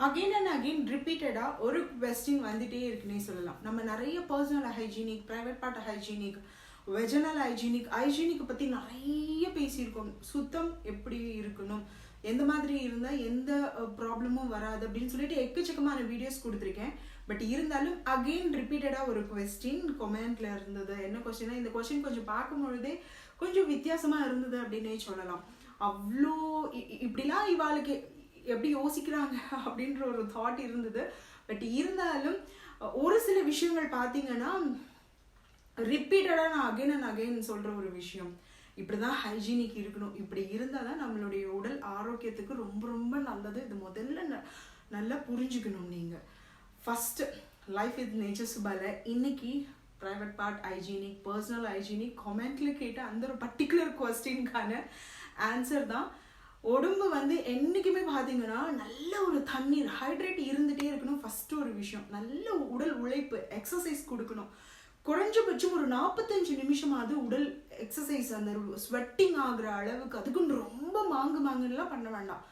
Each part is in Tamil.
again and again repeated ஒரு question வந்துட்டே இருக்குன்னே சொல்லலாம். நம்ம நிறைய personal hygienic, private part hygienic, vaginal hygienic பற்றி நிறைய பேசியிருக்கோம். சுத்தம் எப்படி இருக்கணும், எந்த மாதிரி இருந்தால் எந்த ப்ராப்ளமும் வராது அப்படின்னு சொல்லிட்டு எக்கச்சக்கமான வீடியோஸ் கொடுத்துருக்கேன். பட் இருந்தாலும் அகெயின் ரிப்பீட்டடாக ஒரு கொஸ்டின் கொமெண்ட்ல இருந்தது. என்ன கொஸ்டின்னா, இந்த கொஸ்டின் கொஞ்சம் பார்க்கும்பொழுதே கொஞ்சம் வித்தியாசமாக இருந்தது அப்படின்னே சொல்லலாம். அவ்வளோ இப்படிலாம் இவாளுக்கு எப்படி யோசிக்கிறாங்க அப்படின்ற ஒரு தாட் இருந்தது. பட் இருந்தாலும் ஒரு சில விஷயங்கள் பார்த்தீங்கன்னா ரிப்பீட்டடாக நான் அகைன் அண்ட் அகைன் சொல்கிற ஒரு விஷயம், இப்படி தான் ஹைஜீனிக் இருக்கணும், இப்படி இருந்தால் தான் நம்மளுடைய உடல் ஆரோக்கியத்துக்கு ரொம்ப ரொம்ப நல்லது. இது முதல்ல நல்லா புரிஞ்சுக்கணும். நீங்கள் ஃபஸ்ட்டு லைஃப் வித் நேச்சர் சுபால இன்னைக்கு private part hygienic, personal hygienic கமெண்ட்டில் கேட்ட அந்த ஒரு பர்டிகுலர் கொஸ்டின்கான ஆன்சர் தான். உடம்பு என்றைக்குமே பார்த்தீங்கன்னா நல்ல ஒரு தண்ணீர் ஹைட்ரேட் இருந்துகிட்டே இருக்கணும். ஃபஸ்ட்டு ஒரு விஷயம், நல்ல உடல் உழைப்பு எக்ஸசைஸ் கொடுக்கணும். குறைஞ்சபட்சம் ஒரு 45 நிமிஷமாவது உடல் எக்ஸசைஸ், அந்த ஸ்வெட்டிங் ஆகுற அளவுக்கு. அதுக்குன்னு ரொம்ப மாங்குலாம் பண்ண வேண்டாம்.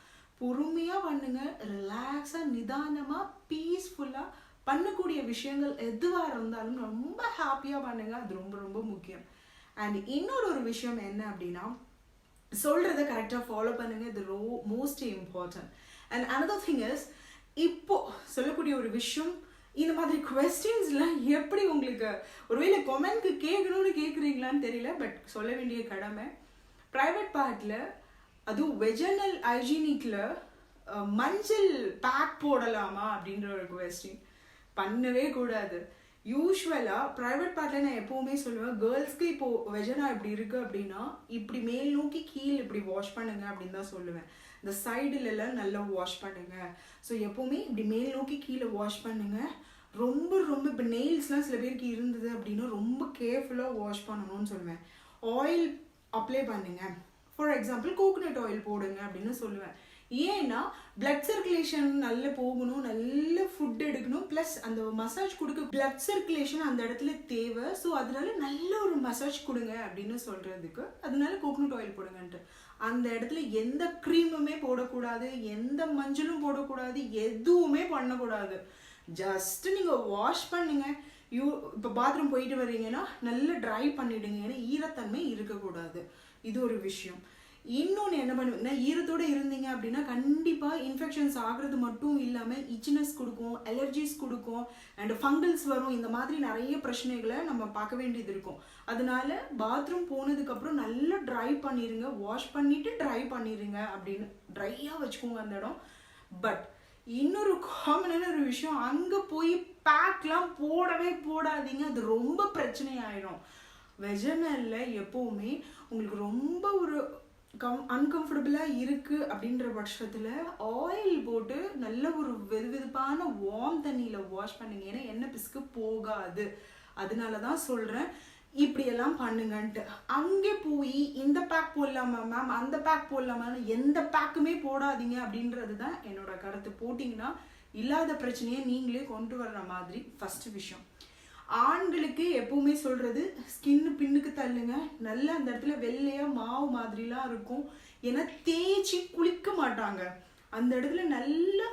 பொறுமையாக பண்ணுங்க, ரிலாக்ஸாக நிதானமாக பீஸ்ஃபுல்லாக பண்ணக்கூடிய விஷயங்கள் எதுவாக இருந்தாலும் ரொம்ப ஹாப்பியாக பண்ணுங்க. அது ரொம்ப ரொம்ப முக்கியம். அண்ட் இன்னொரு விஷயம் என்ன அப்படின்னா, சொல்கிறத கரெக்டாக ஃபாலோ பண்ணுங்க. இது most important. And another thing is, இப்போ சொல்லக்கூடிய ஒரு விஷயம், இந்த மாதிரி கொஸ்டின்ஸ்லாம் எப்படி உங்களுக்கு ஒருவேளை கொமெண்ட்க்கு கேட்கணும்னு கேட்குறீங்களான்னு தெரியல, பட் சொல்ல வேண்டிய கடமை. ப்ரைவேட் பார்ட்டில் அதுவும் வெஜினல் ஹைஜீனிக்கில் மஞ்சள் பேக் போடலாமா அப்படின்ற ஒரு கொஸ்டின் பண்ணவே கூடாது. யூஸ்வலாக ப்ரைவேட் பார்ட்டில் நான் எப்போவுமே சொல்லுவேன், கேர்ள்ஸ்க்கு இப்போது வெஜனா இப்படி இருக்குது அப்படின்னா இப்படி மேல் நோக்கி கீழே இப்படி வாஷ் பண்ணுங்க அப்படின்னு தான் சொல்லுவேன். இந்த சைடுலலாம் நல்லா வாஷ் பண்ணுங்க. ஸோ எப்போவுமே இப்படி மேல் நோக்கி கீழே வாஷ் பண்ணுங்க. ரொம்ப ரொம்ப இப்போ நெயில்ஸ்லாம் சில பேருக்கு இருந்தது அப்படின்னா ரொம்ப கேர்ஃபுல்லாக வாஷ் பண்ணணும்னு சொல்லுவேன். ஆயில் அப்ளை பண்ணுங்க, ஃபார் எக்ஸாம்பிள் கோகோனட் ஆயில் போடுங்க அப்படின்னு சொல்லுவேன். ஏன்னா பிளட் சர்க்குலேஷன் நல்லா போகணும், நல்ல ஃபுட் எடுக்கணும், ப்ளஸ் அந்த மசாஜ் கொடுக்க பிளட் சர்க்குலேஷன் அந்த இடத்துல தேவை. ஸோ அதனால நல்ல ஒரு மசாஜ் கொடுங்க அப்படின்னு சொல்கிறதுக்கு அதனால கோகோனட் ஆயில் போடுங்கன்ட்டு. அந்த இடத்துல எந்த க்ரீமுமே போடக்கூடாது, எந்த மஞ்சளும் போடக்கூடாது, எதுவுமே பண்ணக்கூடாது. ஜஸ்ட் நீங்கள் வாஷ் பண்ணுங்க. இப்போ பாத்ரூம் போயிட்டு வர்றீங்கன்னா நல்லா ட்ரை பண்ணிவிடுங்க, ஏன்னா ஈரத்தன்மை இருக்கக்கூடாது. இது ஒரு விஷயம். இன்னொன்று என்ன பண்ணுவீங்கன்னா, ஈரத்தோடு இருந்தீங்க அப்படின்னா கண்டிப்பாக இன்ஃபெக்ஷன்ஸ் ஆகிறது மட்டும் இல்லாமல் இச்சினஸ் கொடுக்கும், அலர்ஜிஸ் கொடுக்கும், அண்ட் ஃபங்கல்ஸ் வரும். இந்த மாதிரி நிறைய பிரச்சனைகளை நம்ம பார்க்க வேண்டியது இருக்கும். அதனால பாத்ரூம் போனதுக்கப்புறம் நல்லா ட்ரை பண்ணிடுங்க, வாஷ் பண்ணிவிட்டு ட்ரை பண்ணிடுங்க. அப்படின்னு ட்ரையாக வச்சுக்கோங்க அந்த இடம். பட் இன்னொரு காமனான ஒரு விஷயம், அங்கே போய் பேக்லாம் போடவே போடாதீங்க. அது ரொம்ப பிரச்சனை ஆயிடும். வெஜனல்ல எப்போவுமே உங்களுக்கு ரொம்ப ஒரு அன்கம்ஃபர்டபுளாக இருக்குது அப்படின்ற பட்சத்தில் ஆயில் போட்டு நல்ல ஒரு வெதுவெதுப்பான வார்ம் தண்ணியில் வாஷ் பண்ணுங்க. ஏன்னா எண்ணெய் பிசுக்கு போகாது. அதனால தான் சொல்கிறேன் இப்படியெல்லாம் பண்ணுங்கன்ட்டு. அங்கே போய் இந்த பேக் போடலாமா மேம், அந்த பேக் போடலாமான்னு எந்த பேக்குமே போடாதீங்க அப்படின்றது தான் என்னோட கருத்து. போட்டிங்கன்னா இல்லாத பிரச்சனையை நீங்களே கொண்டு வர்ற மாதிரி ஃபஸ்ட்டு விஷயம். ஆண்களுக்கு எப்பவுமே சொல்கிறது, ஸ்கின்னு பின்னுக்கு தள்ளுங்க. நல்லா அந்த இடத்துல வெள்ளையாக மாவு மாதிரிலாம் இருக்கும். ஏன்னா தேய்ச்சி குளிக்க மாட்டாங்க. அந்த இடத்துல நல்லா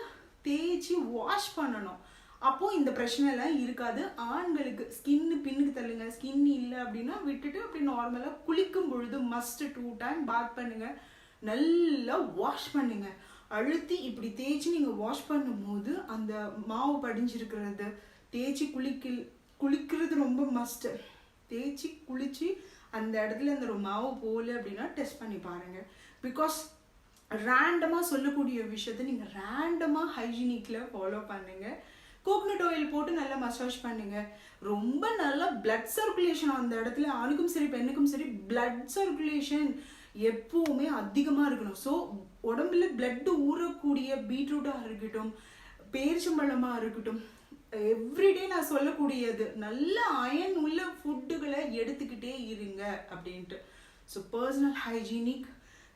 தேய்ச்சி வாஷ் பண்ணணும். அப்போது இந்த பிரச்சனைலாம் இருக்காது. ஆண்களுக்கு ஸ்கின்னு பின்னுக்கு தள்ளுங்க. ஸ்கின் இல்லை அப்படின்னா விட்டுட்டு அப்படி நார்மலாக குளிக்கும் பொழுது மஸ்ட் 2 டைம் பாத் பண்ணுங்க, நல்லா வாஷ் பண்ணுங்க. அழுத்தி இப்படி தேய்ச்சி நீங்கள் வாஷ் பண்ணும்போது அந்த மாவு படிஞ்சிருக்கிறது, தேய்ச்சி குளிக்கிறது ரொம்ப மஸ்ட்டு. தேய்ச்சி குளிச்சு அந்த இடத்துல அந்த ஒரு மாவு போகல அப்படின்னா டெஸ்ட் பண்ணி பாருங்கள். பிகாஸ் ரேண்டமாக சொல்லக்கூடிய விஷயத்த நீங்கள் ரேண்டமாக ஹைஜீனிக்கில் ஃபாலோ பண்ணுங்கள். கோகோனட் ஆயில் போட்டு நல்லா மசாஜ் பண்ணுங்க. ரொம்ப நல்லா பிளட் சர்க்குலேஷன் அந்த இடத்துல, ஆணுக்கும் சரி பெண்ணுக்கும் சரி, பிளட் சர்க்குலேஷன் எப்பவுமே அதிகமாக இருக்கணும். ஸோ உடம்புல பிளட் ஊறக்கூடிய பீட்ரூட்டாக இருக்கட்டும், பேரிச்சம்பழமாக இருக்கட்டும், எவ்ரிடே நான் சொல்லக்கூடியது நல்ல அயன் உள்ள ஃபுட்டுகளை எடுத்துக்கிட்டே இருங்க அப்படின்ட்டு. ஸோ பர்சனல் ஹைஜீனிக்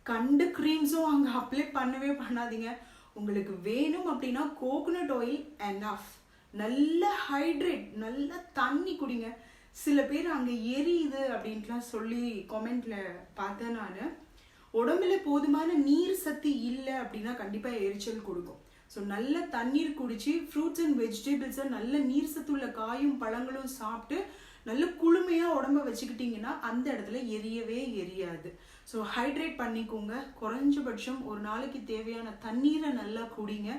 கண்டு க்ரீம்ஸும் அங்கே அப்ளை பண்ணவே பண்ணாதீங்க. உங்களுக்கு வேணும் அப்படின்னா கோகோனட் ஆயில் எனஃப். நல்ல ஹைட்ரேட், நல்ல தண்ணி குடிங்க. சில பேர் அங்கே எரியுது அப்படின்ட்டுலாம் சொல்லி கமெண்ட்ல பார்த்தேன் நான். உடம்புல போதுமான நீர் சக்தி இல்லை அப்படின்னா கண்டிப்பாக எரிச்சல் கொடுக்கும். ஸோ நல்ல தண்ணீர் குடிச்சு ஃப்ரூட்ஸ் அண்ட் வெஜிடபிள்ஸை நல்ல நீர் சத்துள்ள காயும் பழங்களும் சாப்பிட்டு நல்ல குளுமையாக உடம்ப வச்சுக்கிட்டிங்கன்னா அந்த இடத்துல எரியவே எரியாது. ஸோ ஹைட்ரேட் பண்ணிக்கோங்க. குறைஞ்சபட்சம் ஒரு நாளைக்கு தேவையான தண்ணீரை நல்லா குடிங்க.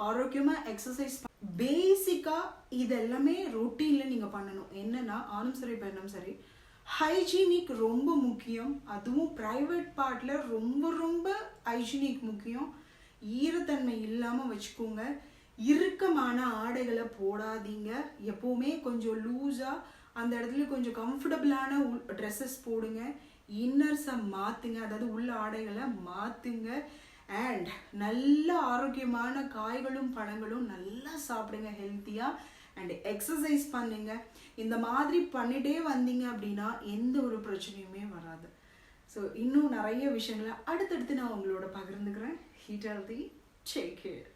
ஆரோக்கியமாக எக்ஸசைஸ். பேசிக்காக இதெல்லாமே ரொட்டீனில் நீங்கள் பண்ணணும். என்னன்னா ஆணும் சரி பெண்ணும் சரி, ஹைஜீனிக் ரொம்ப முக்கியம். அதுவும் ப்ரைவேட் பார்ட்டில் ரொம்ப ரொம்ப ஹைஜீனிக் முக்கியம். ஈரத்தன்மை இல்லாமல் வச்சுக்கோங்க. இறுக்கமான ஆடைகளை போடாதீங்க. எப்போவுமே கொஞ்சம் லூஸாக அந்த இடத்துல கொஞ்சம் கம்ஃபர்டபுளான ட்ரெஸ்ஸஸ் போடுங்க. இன்னர்ஸை மாற்றுங்க, அதாவது உள்ள ஆடைகளை மாற்றுங்க. அண்ட் நல்ல ஆரோக்கியமான காய்களும் பழங்களும் நல்லா சாப்பிடுங்க ஹெல்த்தியாக. அண்ட் எக்ஸசைஸ் பண்ணுங்க. இந்த மாதிரி பண்ணிட்டே வந்தீங்க அப்படின்னா எந்த ஒரு பிரச்சனையுமே வராது. ஸோ இன்னும் நிறைய விஷயங்களை அடுத்தடுத்து நான் உங்களோட பகிர்ந்துக்கிறேன். Heat healthy, take care.